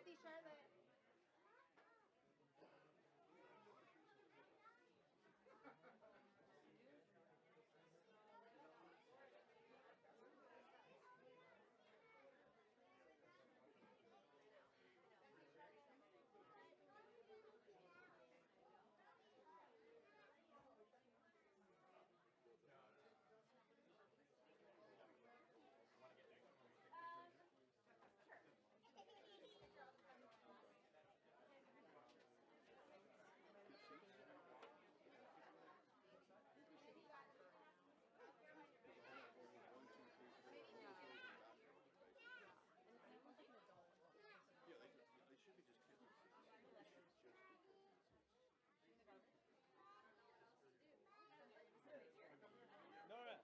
Timothy, Charlotte. They should be just kids. They should just be Nora! Nora!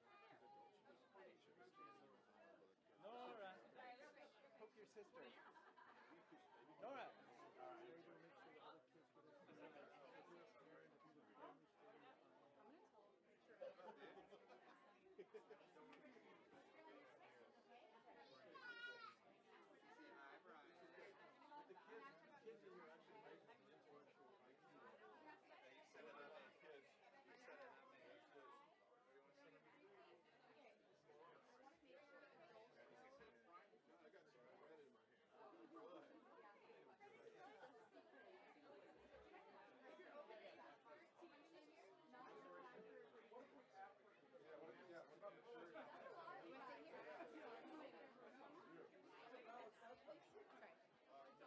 Poke your sister. Nora! The kids in here actually make the intellectual IQ level. They set it up on kids. You set it up on kids. You want to set it up? I got some red in my hand. Go ahead. Yeah, what about the shirt? You want to sit here? Sorry.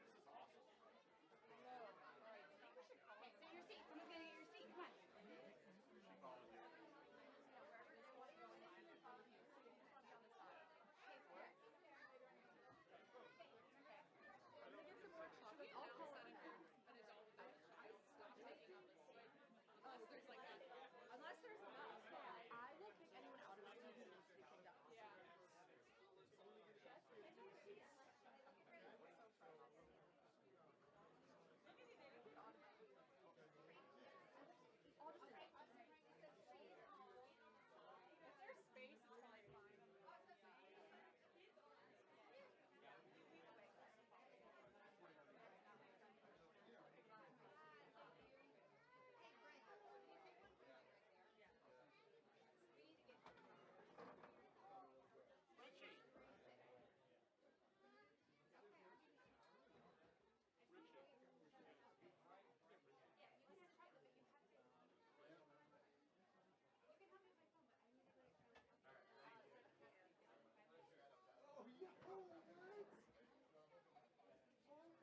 This is awesome. Okay, sit in your seat. Someone's gonna get your seat. Come on. I'm gonna get some more chocolate. I'll call it but it's all I stopped taking on this seat. Unless there's like Unless there's enough, I will kick anyone out of this seat who needs to be kicked out. yeah. I'll just sit. If there's space, it's probably fine.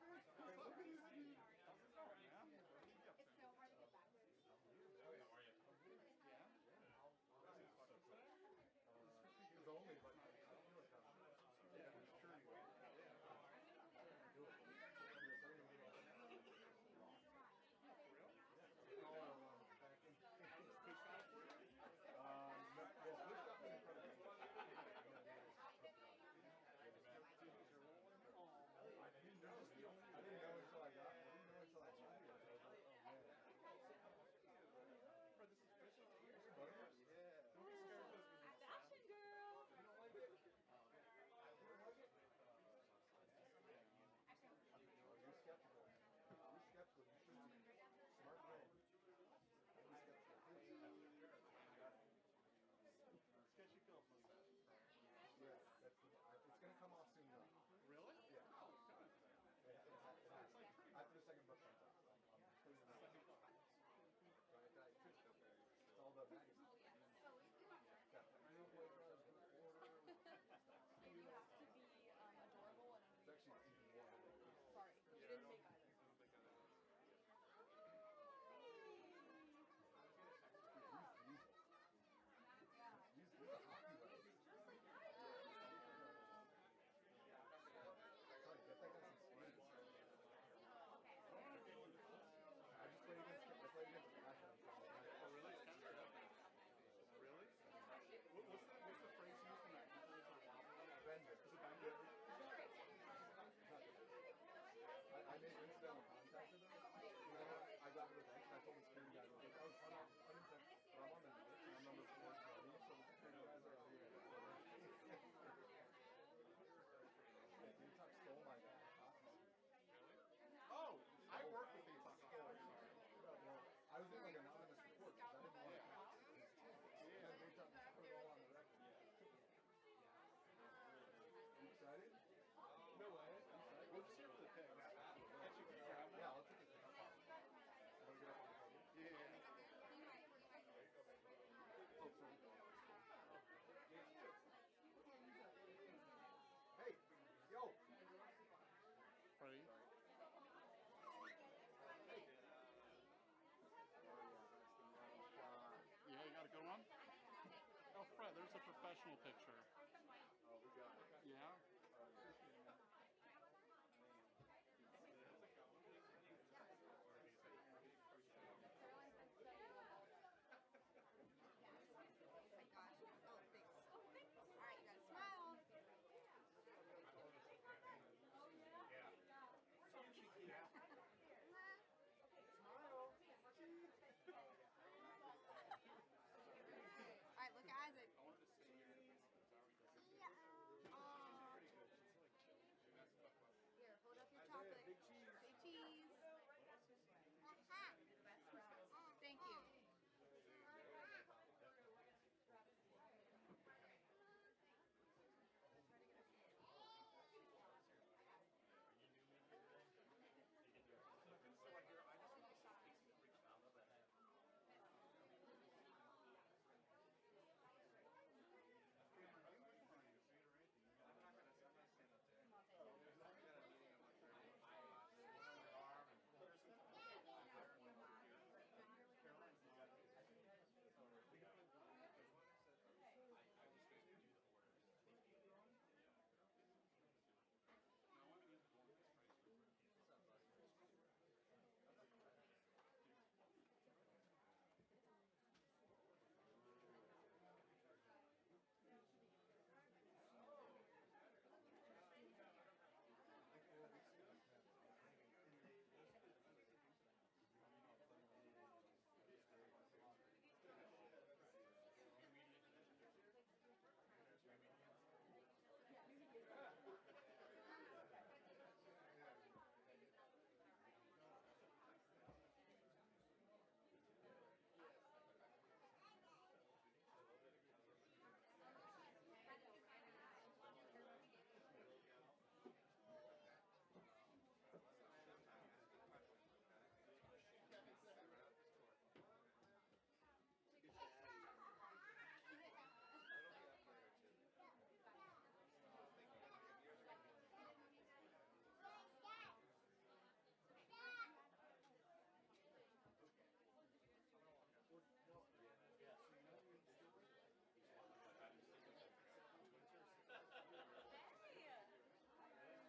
Oh, yeah. Oh, right. It's so hard to get back. How are you? Yeah. It's only like yeah, I'm sure you will. Do it. I didn't know until I got here. This is Christmas. Yeah. Don't be scared of this. Fashion girl. You don't like it? You're skeptical. You're skeptical. You should be. Smart brain. You're skeptical. Sketchy Phil's mustache. Yeah, it's going to come off soon enough. Really? Yeah. Oh, good. It's like after the second book comes out. I'm cleaning it up. It's all the magazines. Yeah. And you have to be adorable and It's actually even more. sorry, you didn't make either. He's a hockey player. Sorry, get that guy some skates. I just played against Passion. Oh, really? picture. Oh, we got it. Yeah? Alright, look at Isaac. Here, hold up your chocolate. Big cheese. Say cheese. Thank you.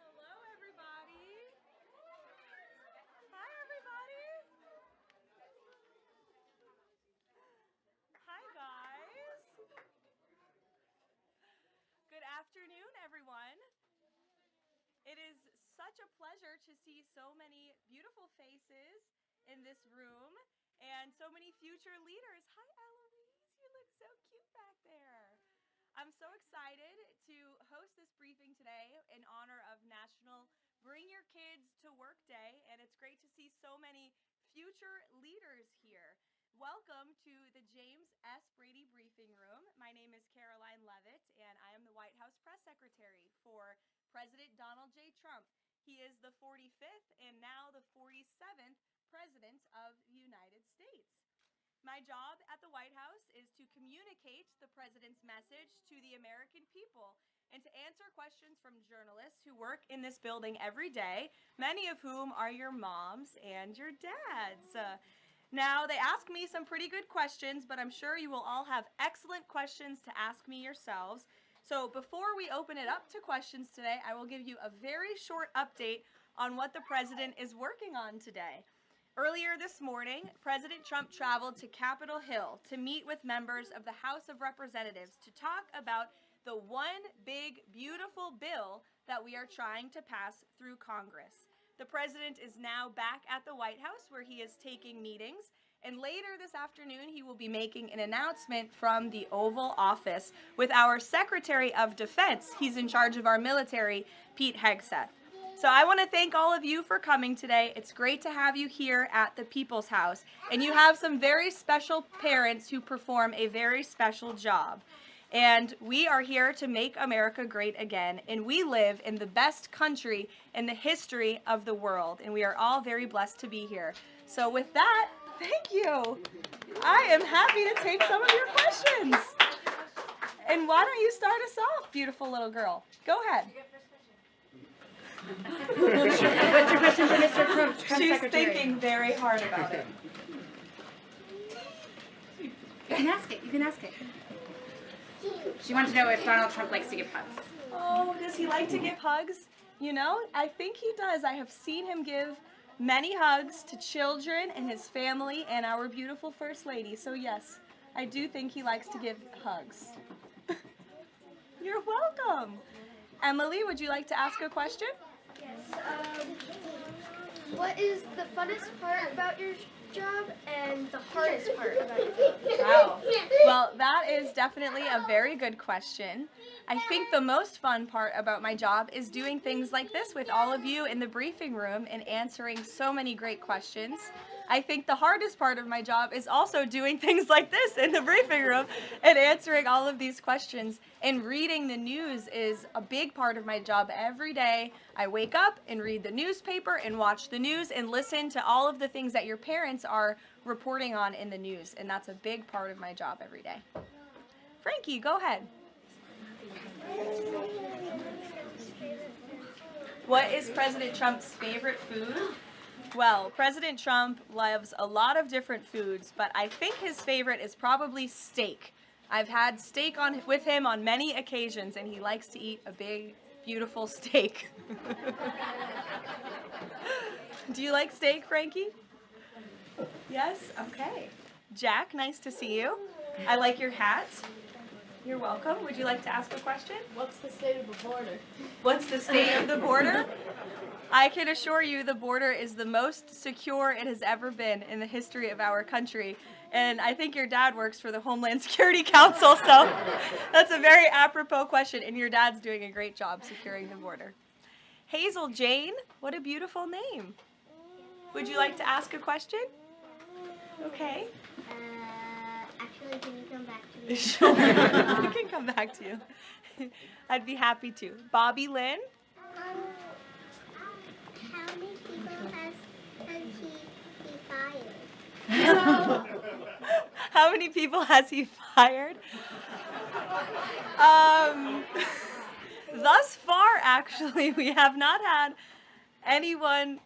Hello, everybody. Hi, everybody. Hi, guys. Good afternoon, everyone. It is such a pleasure to see so many beautiful faces in this room and so many future leaders. Hi, Eloise. You look so cute back there. I'm so excited to host this briefing today in honor of National Bring Your Kids to Work Day, and it's great to see so many future leaders here. Welcome to the James S. Brady Briefing Room. My name is Karoline Leavitt, and I am the White House Press Secretary for President Donald J. Trump. He is the 45th and now the 47th President of the United States. My job at the White House is to communicate the President's message to the American people and to answer questions from journalists who work in this building every day, many of whom are your moms and your dads. Now, they ask me some pretty good questions, but I'm sure you will all have excellent questions to ask me yourselves. So before we open it up to questions today, I will give you a very short update on what the President is working on today. Earlier this morning, President Trump traveled to Capitol Hill to meet with members of the House of Representatives to talk about the one big, beautiful bill that we are trying to pass through Congress. The President is now back at the White House where he is taking meetings, and later this afternoon he will be making an announcement from the Oval Office with our Secretary of Defense. He's in charge of our military, Pete Hegseth. So I want to thank all of you for coming today. It's great to have you here at the People's House. And you have some very special parents who perform a very special job. And we are here to make America great again. And we live in the best country in the history of the world. And we are all very blessed to be here. So with that, thank you. I am happy to take some of your questions. And why don't you start us off, beautiful little girl? Go ahead. What's your question for Mr. Trump? She's thinking very hard about it. You can ask it. You can ask it. She wanted to know if Donald Trump likes to give hugs. Oh, does he like to give hugs? You know, I think he does. I have seen him give many hugs to children and his family and our beautiful First Lady. So yes, I do think he likes to give hugs. You're welcome. Emily, would you like to ask a question? Yes. What is the funnest part about your job and the hardest part about your job? Wow. Well, that is definitely a very good question. I think the most fun part about my job is doing things like this with all of you in the briefing room and answering so many great questions. I think the hardest part of my job is also doing things like this in the briefing room and answering all of these questions. And reading the news is a big part of my job every day. I wake up and read the newspaper and watch the news and listen to all of the things that your parents are reporting on in the news. And that's a big part of my job every day. Frankie, go ahead. What is President Trump's favorite food? Well, President Trump loves a lot of different foods, but I think his favorite is probably steak. I've had steak with him on many occasions, and he likes to eat a big, beautiful steak. Do you like steak, Frankie? Yes? Okay. Jack, nice to see you. I like your hat. You're welcome. Would you like to ask a question? What's the state of the border? What's the state of the border? I can assure you the border is the most secure it has ever been in the history of our country. And I think your dad works for the Homeland Security Council, so that's a very apropos question, and your dad's doing a great job securing the border. Hazel Jane, what a beautiful name. Would you like to ask a question? Okay. Actually, can you come back to me? Sure, I can come back to you. I'd be happy to. Bobby Lynn? How many people has he fired? How many people has he fired? Thus far, actually, we have not had anyone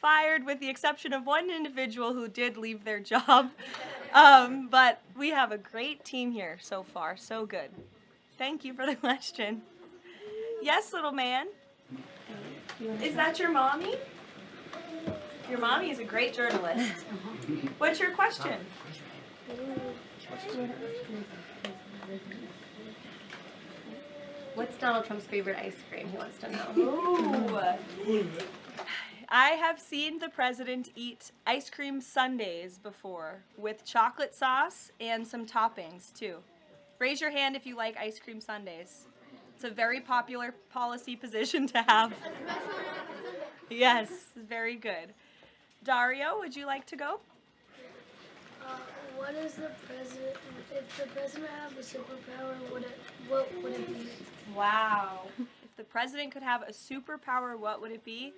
fired with the exception of one individual who did leave their job. But we have a great team here so far. So good. Thank you for the question. Yes, little man. Is that your mommy? Your mommy is a great journalist. What's your question? What's Donald Trump's favorite ice cream? He wants to know. Ooh. I have seen the president eat ice cream sundaes before with chocolate sauce and some toppings too. Raise your hand if you like ice cream sundaes. It's a very popular policy position to have. Yes, very good. Dario, would you like to go? What is the president? If the president had a superpower, what would it be? Wow. If the president could have a superpower, what would it be?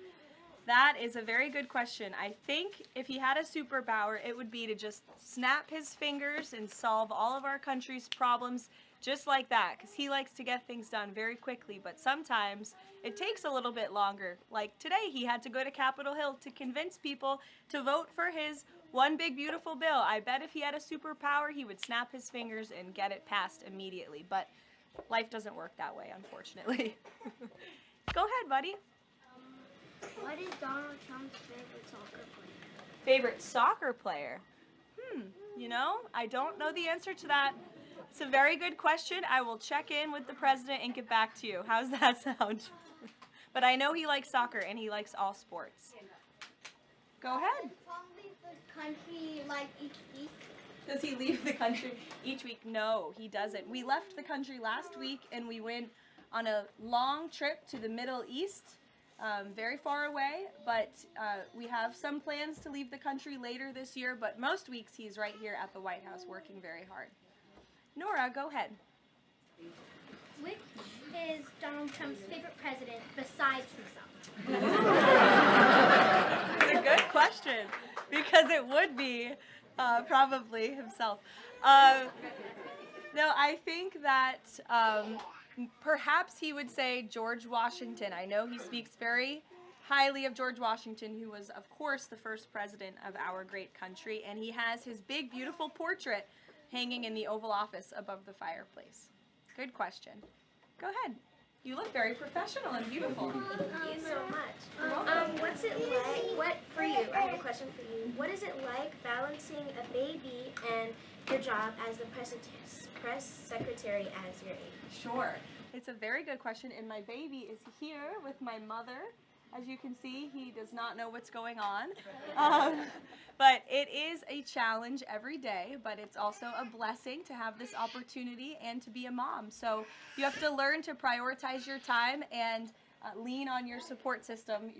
That is a very good question. I think if he had a superpower, it would be to just snap his fingers and solve all of our country's problems just like that, because he likes to get things done very quickly, but sometimes it takes a little bit longer. Like today, he had to go to Capitol Hill to convince people to vote for his one big beautiful bill. I bet if he had a superpower, he would snap his fingers and get it passed immediately, but life doesn't work that way, unfortunately. Go ahead, buddy. What is Donald Trump's favorite soccer player? Favorite soccer player? You know, I don't know the answer to that. It's a very good question. I will check in with the president and get back to you. How's that sound? But I know he likes soccer and he likes all sports. Go ahead. Does Trump leave the country like each week? Does he leave the country each week? No, he doesn't. We left the country last week and we went on a long trip to the Middle East. Very far away, but we have some plans to leave the country later this year, but most weeks he's right here at the White House working very hard. Nora, go ahead. Which is Donald Trump's favorite president besides himself? It's a good question, because it would be probably himself. No, I think that perhaps he would say George Washington. I know he speaks very highly of George Washington, who was, of course, the first president of our great country, and he has his big, beautiful portrait hanging in the Oval Office above the fireplace. Good question. Go ahead. You look very professional and beautiful. Thank you so much. What's it like, for you, I have a question for you. What is it like balancing a baby and your job as the press secretary as your age? Sure. It's a very good question, and my baby is here with my mother. As you can see, he does not know what's going on. But it is a challenge every day, but it's also a blessing to have this opportunity and to be a mom. So you have to learn to prioritize your time and lean on your support system,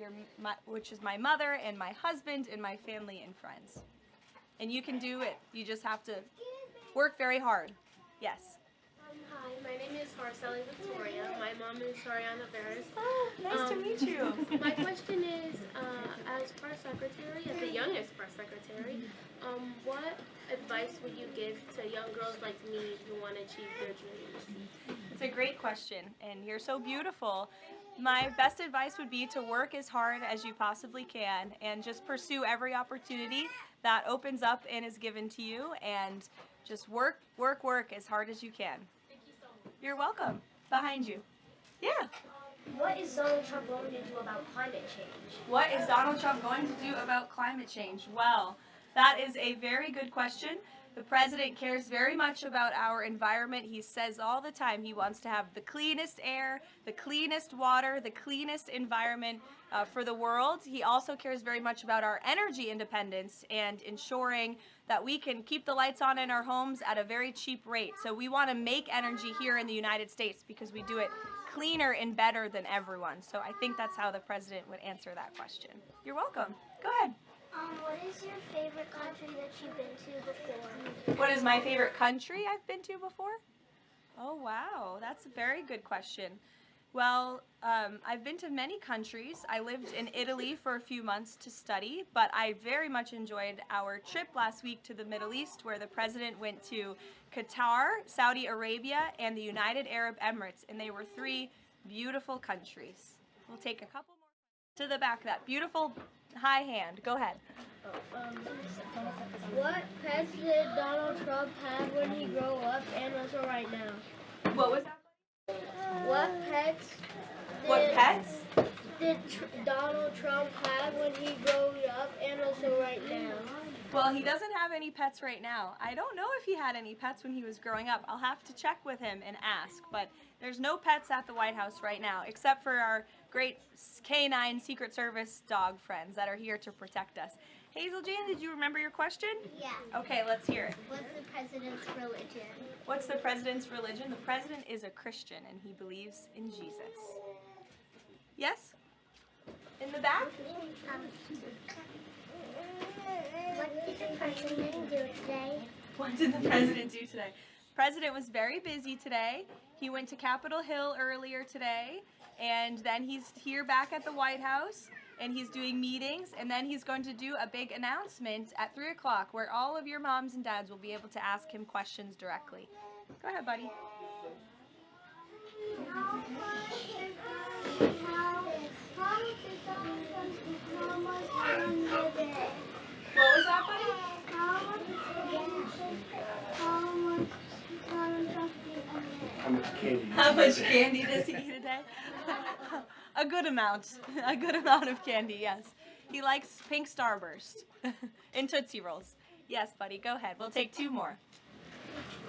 which is my mother and my husband and my family and friends. And you can do it. You just have to work very hard. Yes. Hi, my name is Marceli Victoria. My mom is Sariana Veras. Oh, nice to meet you. My question is, as press secretary, as the youngest press secretary, what advice would you give to young girls like me who want to achieve their dreams? It's a great question, and you're so beautiful. My best advice would be to work as hard as you possibly can and just pursue every opportunity that opens up and is given to you, and just work as hard as you can. Thank you so much. You're welcome. Behind you. Yeah. What is Donald Trump going to do about climate change? What is Donald Trump going to do about climate change? Well, that is a very good question. The president cares very much about our environment. He says all the time he wants to have the cleanest air, the cleanest water, the cleanest environment for the world. He also cares very much about our energy independence and ensuring that we can keep the lights on in our homes at a very cheap rate. So we want to make energy here in the United States because we do it cleaner and better than everyone. So I think that's how the president would answer that question. You're welcome. Go ahead. What is your favorite country that you've been to before? What is my favorite country I've been to before? Oh, wow. That's a very good question. Well, I've been to many countries. I lived in Italy for a few months to study, but I very much enjoyed our trip last week to the Middle East, where the president went to Qatar, Saudi Arabia, and the United Arab Emirates, and they were 3 beautiful countries. We'll take a couple more to the back of that beautiful high hand. Go ahead. What pets did Donald Trump have when he grew up and also right now? What was that? What pets did Donald Trump have when he grew up and also right now? Well, he doesn't have any pets right now. I don't know if he had any pets when he was growing up. I'll have to check with him and ask, but there's no pets at the White House right now, except for our great canine Secret Service dog friends that are here to protect us. Hazel Jane, did you remember your question? Yeah. Okay, let's hear it. What's the president's religion? What's the president's religion? The president is a Christian and he believes in Jesus. Yes? In the back? What did the president do today? What did the president do today? The president was very busy today. He went to Capitol Hill earlier today, and then he's here back at the White House, and he's doing meetings, and then he's going to do a big announcement at 3 o'clock where all of your moms and dads will be able to ask him questions directly. Go ahead, buddy. What was that, buddy? How much candy How much candy does he eat? does he eat a day? A good amount. A good amount of candy, yes. He likes pink Starburst and Tootsie Rolls. Yes, buddy, go ahead. We'll take 2 more.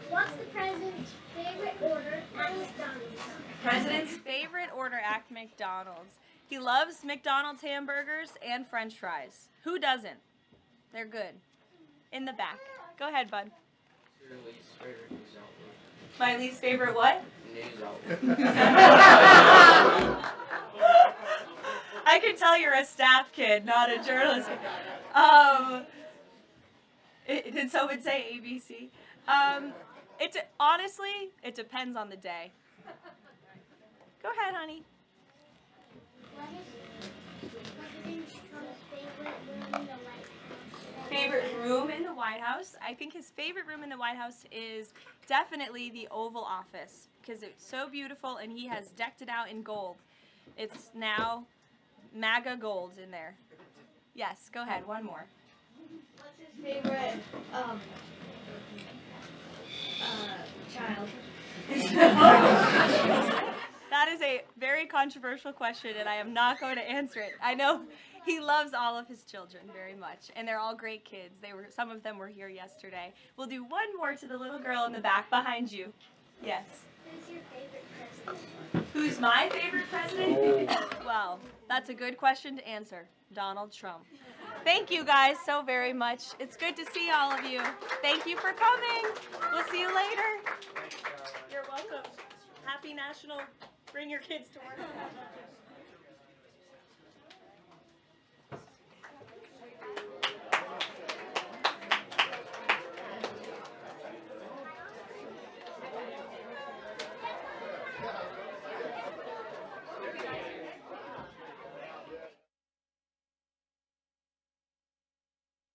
What's the president's favorite order at McDonald's? President's favorite order at McDonald's. He loves McDonald's hamburgers and French fries. Who doesn't? They're good. In the back. Go ahead, bud. Your least favorite news outlet? My least favorite what? News outlet. I can tell you're a staff kid, not a journalist kid. Did someone say ABC? Honestly, it depends on the day. Go ahead, honey. What is President Trump's favorite room in the White House? Favorite room in the White House? I think his favorite room in the White House is definitely the Oval Office because it's so beautiful and he has decked it out in gold. It's now MAGA gold in there. Yes, go ahead, 1 more. What's his favorite child? That is a very controversial question, and I am not going to answer it. I know he loves all of his children very much, and they're all great kids. Some of them were here yesterday. We'll do one more to the little girl in the back behind you. Yes. Who's your favorite president? Who's my favorite president? Well, that's a good question to answer. Donald Trump. Thank you guys so very much. It's good to see all of you. Thank you for coming. We'll see you later. You're welcome. Happy National Bring Your Kids to Work.